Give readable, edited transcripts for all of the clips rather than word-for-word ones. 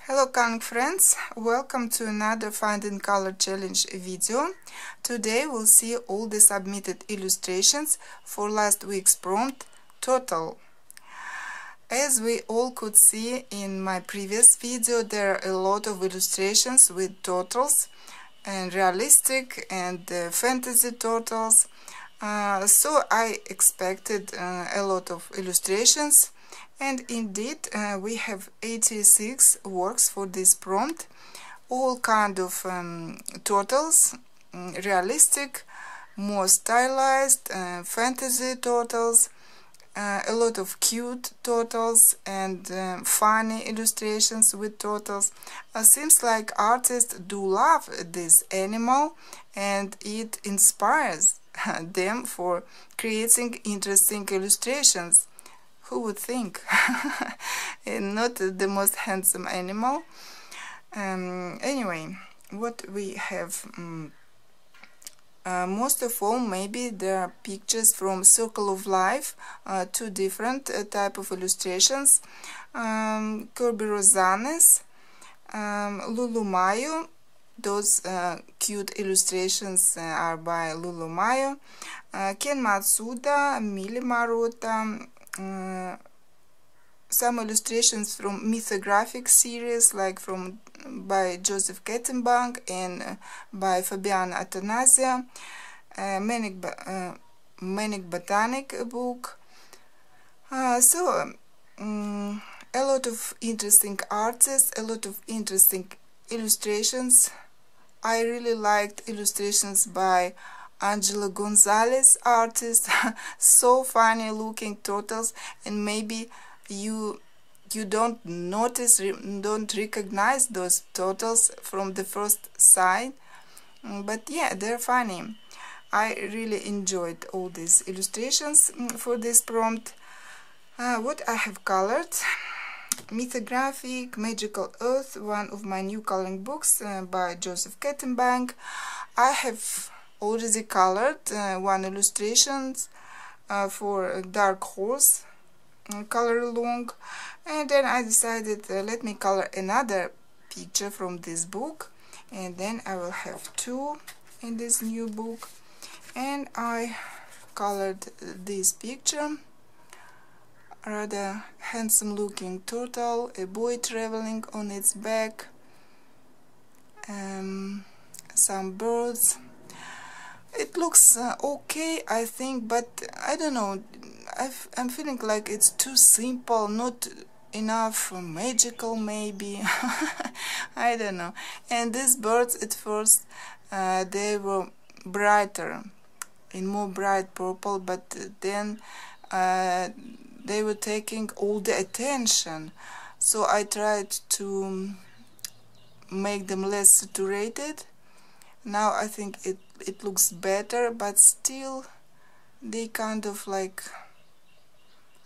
Hello coloring friends, welcome to another Finding Color Challenge video. Today we'll see all the submitted illustrations for last week's prompt total. As we all could see in my previous video, there are a lot of illustrations with totals and realistic and fantasy totals. So I expected a lot of illustrations. And indeed, we have 86 works for this prompt, all kind of totals, realistic, more stylized, fantasy totals, a lot of cute totals and funny illustrations with totals. Seems like artists do love this animal and it inspires them for creating interesting illustrations. Who would think? Not the most handsome animal. Anyway, what we have, most of all, maybe there are pictures from Circle of Life, two different type of illustrations. Kirby Rosanes, Lulu Mayo. Those cute illustrations are by Lulu Mayo. Ken Matsuda, Mili Maruta. Some illustrations from mythographic series, like by Joseph Kettenbank and by Fabiana Atanasia, Manic Botanic book. So a lot of interesting artists, a lot of interesting illustrations. I really liked illustrations by Angela Gonzalez, artist. So funny looking totals, and maybe you don't notice, don't recognize those totals from the first sight, but yeah, they're funny. I really enjoyed all these illustrations for this prompt. What I have colored: Mythographic, Magical Earth, one of my new coloring books by Joseph Kettenbank. I have already colored one illustration for Dark Horse color along, and then I decided let me color another picture from this book, and then I will have two in this new book. And I colored this picture, rather handsome looking turtle, a boy traveling on its back, some birds. It looks okay, I think, but I don't know, I'm feeling like it's too simple, not enough magical maybe. I don't know. And these birds at first they were brighter, in more bright purple, but then they were taking all the attention, so I tried to make them less saturated. Now I think it looks better, but still they kind of like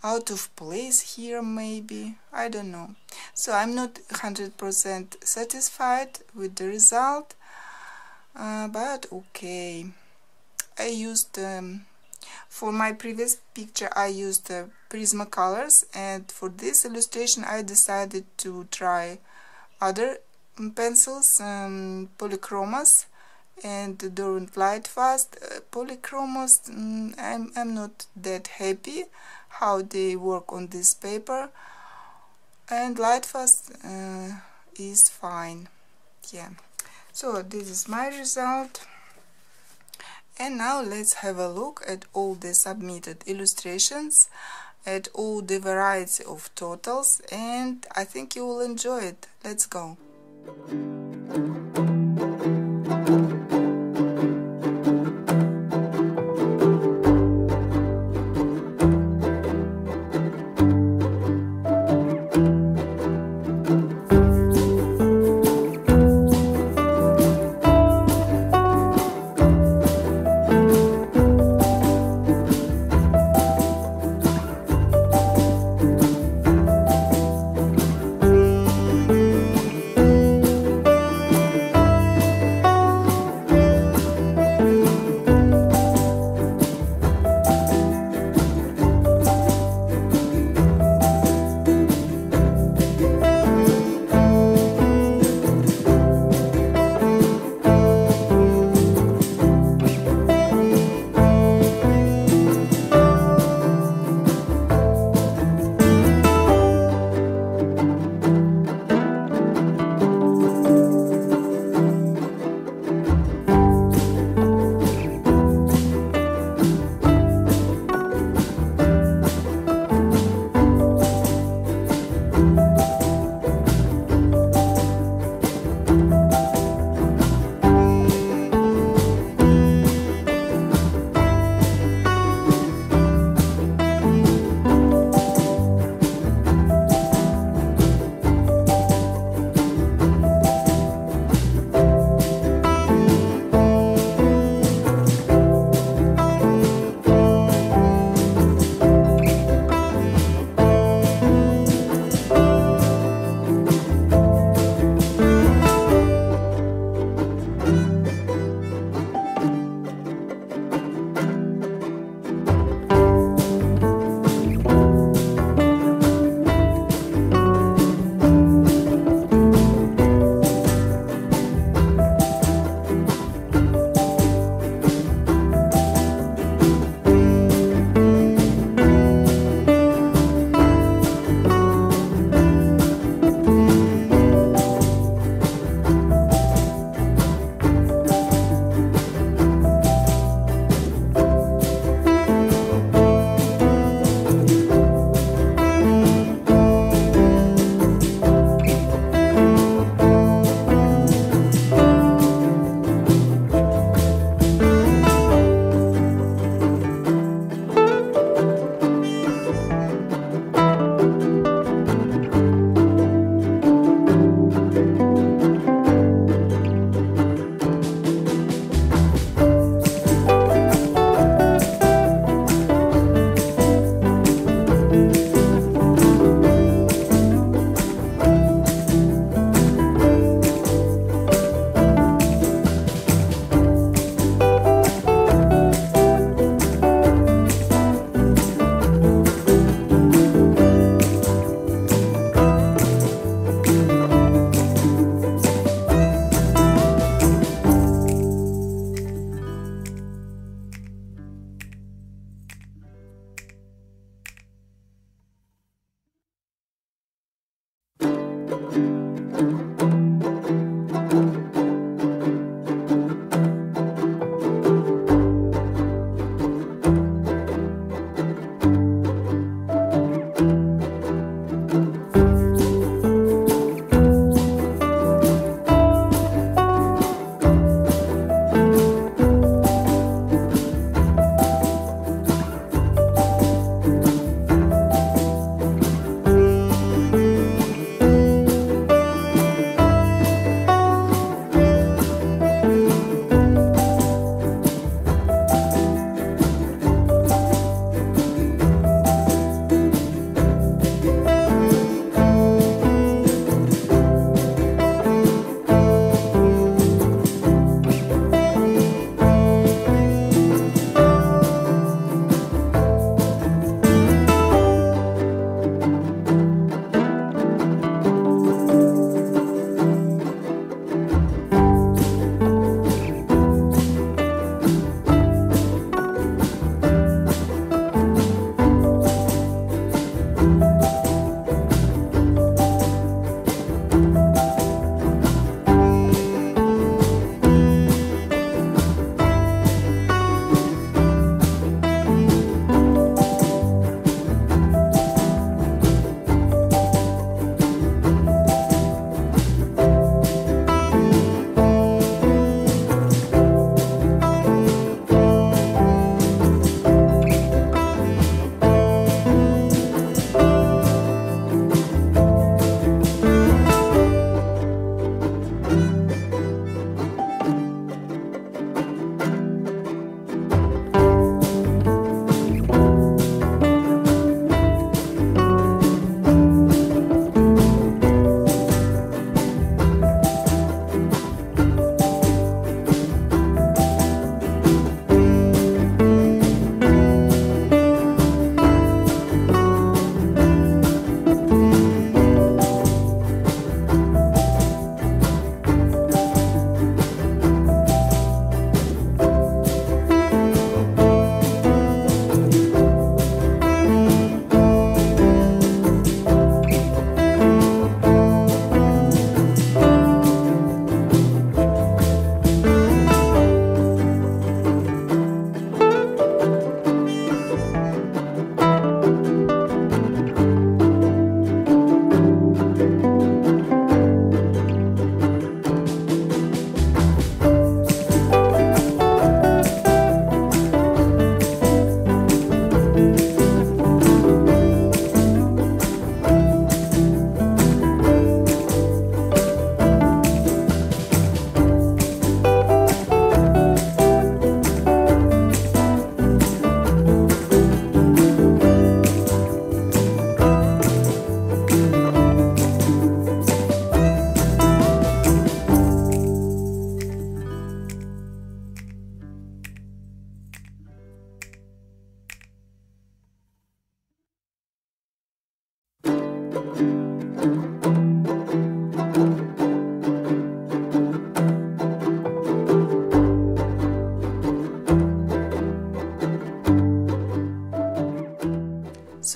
out of place here maybe, I don't know. So I'm not 100% satisfied with the result, but okay. I used for my previous picture I used Prismacolors, and for this illustration I decided to try other pencils, Polychromos and Derwent Lightfast. Polychromos, I'm not that happy how they work on this paper, and Lightfast is fine. Yeah, so this is my result. And now let's have a look at all the submitted illustrations, at all the variety of totals, and I think you will enjoy it. Let's go.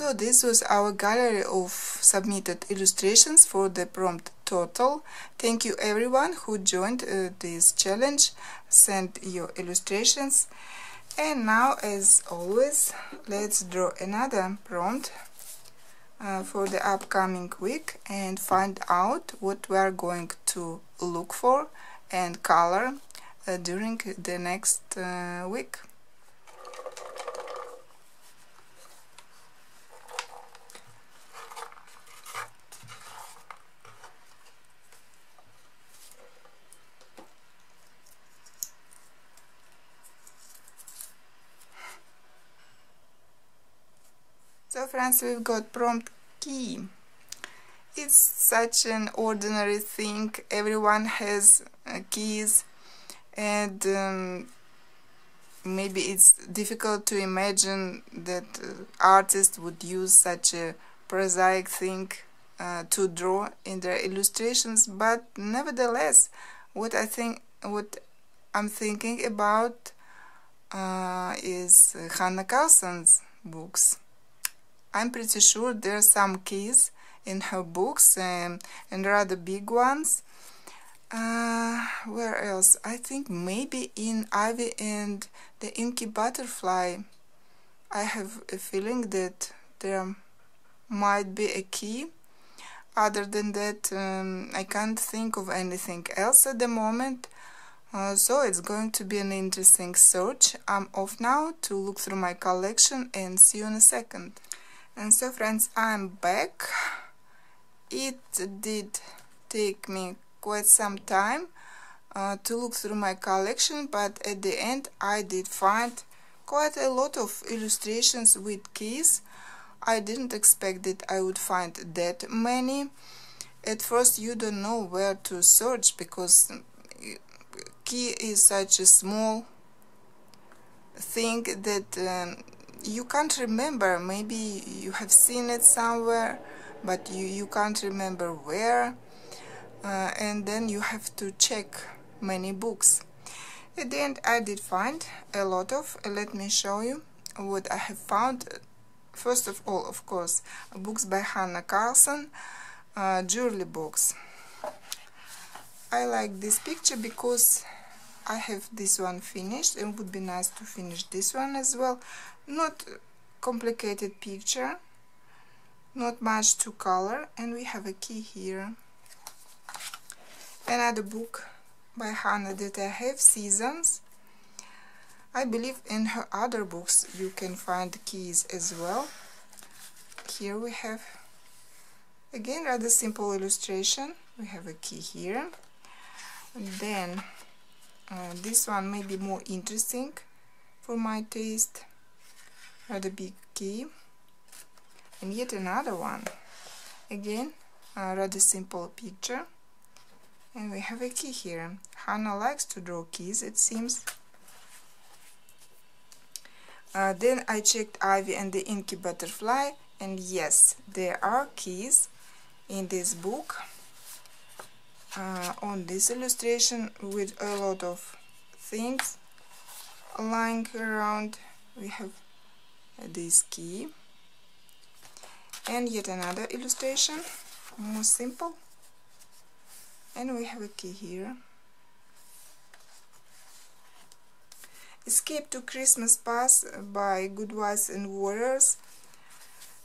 So this was our gallery of submitted illustrations for the prompt total. Thank you everyone who joined this challenge, sent your illustrations. And now, as always, let's draw another prompt for the upcoming week and find out what we are going to look for and color during the next week. So friends, we've got prompt key. It's such an ordinary thing. Everyone has keys, and maybe it's difficult to imagine that artists would use such a prosaic thing to draw in their illustrations. But nevertheless, what I'm thinking about is Hanna Karlzon's books. I'm pretty sure there are some keys in her books, and rather big ones. Where else? I think maybe in Ivy and the Inky Butterfly. I have a feeling that there might be a key. Other than that, I can't think of anything else at the moment. So it's going to be an interesting search. I'm off now to look through my collection, and see you in a second. And so friends, I'm back. It did take me quite some time to look through my collection, but at the end I did find quite a lot of illustrations with keys. I didn't expect that I would find that many. At first you don't know where to search, because key is such a small thing that you can't remember. Maybe you have seen it somewhere, but you can't remember where, and then you have to check many books. At the end I did find a lot of, let me show you what I have found. First of all, of course, books by Hanna Karlzon, jewelry books. I like this picture because I have this one finished, and it would be nice to finish this one as well. Not complicated picture, not much to color, and we have a key here. Another book by Hanna that I have, Seasons. I believe in her other books you can find keys as well. Here we have again rather simple illustration. We have a key here. And then this one may be more interesting for my taste. Rather big key, and yet another one. Again, a rather simple picture, and we have a key here. Hanna likes to draw keys, it seems. Then I checked Ivy and the Inky Butterfly, and yes, there are keys in this book. On this illustration, with a lot of things lying around, we have this key, and yet another illustration, more simple, and we have a key here. Escape to Christmas Past by Goodwives and Warriors.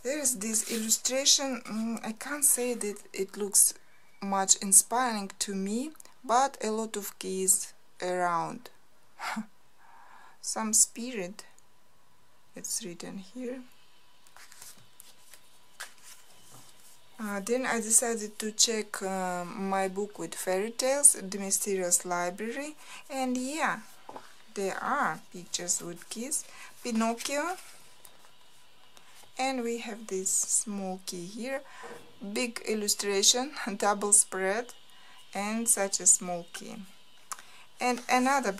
There is this illustration. I can't say that it looks much inspiring to me, but a lot of keys around. Some spirit, it's written here. Then I decided to check my book with fairy tales, The Mysterious Library, and yeah, there are pictures with keys. Pinocchio, and we have this small key here, big illustration, double spread, and such a small key. And another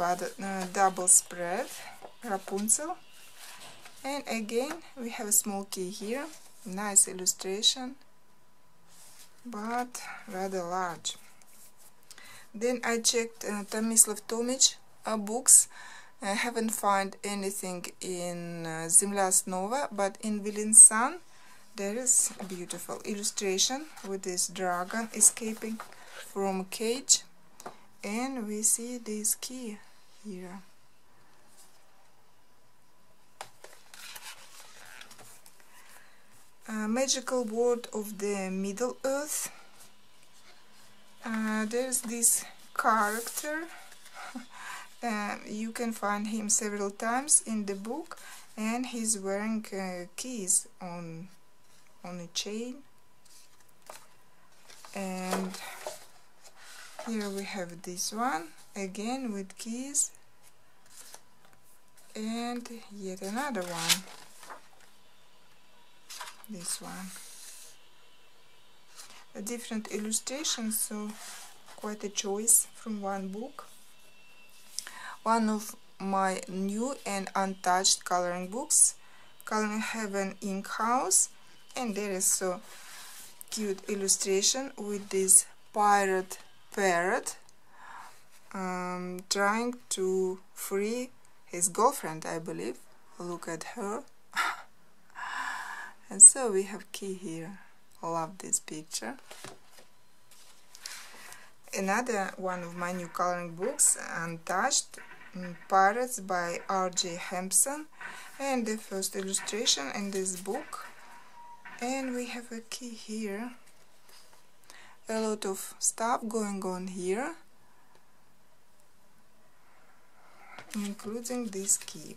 double spread, Rapunzel, and again we have a small key here, nice illustration, but rather large. Then I checked Tomislav Tomic books. I haven't found anything in Zemlya Snova, but in Villain Sun there is a beautiful illustration with this dragon escaping from a cage, and we see this key here. Magical World of the Middle Earth. There's this character. You can find him several times in the book, and he's wearing keys on a chain. And here we have this one again with keys, and yet another one. This one. A different illustration, so quite a choice from one book. One of my new and untouched coloring books, Coloring Heaven Ink House, and there is so cute illustration with this pirate parrot trying to free his girlfriend, I believe. Look at her. And so we have key here. I love this picture. Another one of my new coloring books, Untouched, Pirates by R.J. Hampson, and the first illustration in this book. And we have a key here. A lot of stuff going on here, including this key.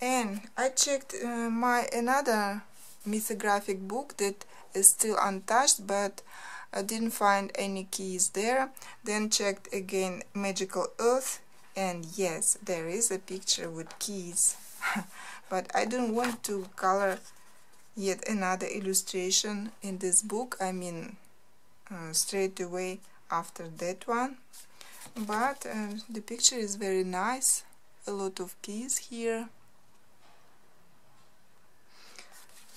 And I checked my another mythographic book that is still untouched, but I didn't find any keys there. Then checked again Magical Earth, and yes, there is a picture with keys. But I don't want to color yet another illustration in this book, I mean straight away after that one. But the picture is very nice, a lot of keys here.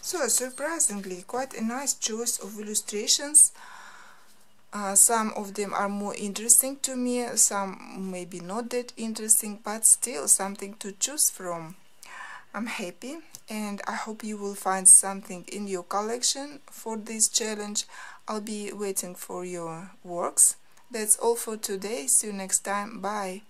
So surprisingly, quite a nice choice of illustrations. Some of them are more interesting to me, some maybe not that interesting, but still something to choose from. I'm happy, and I hope you will find something in your collection for this challenge. I'll be waiting for your works. That's all for today. See you next time. Bye.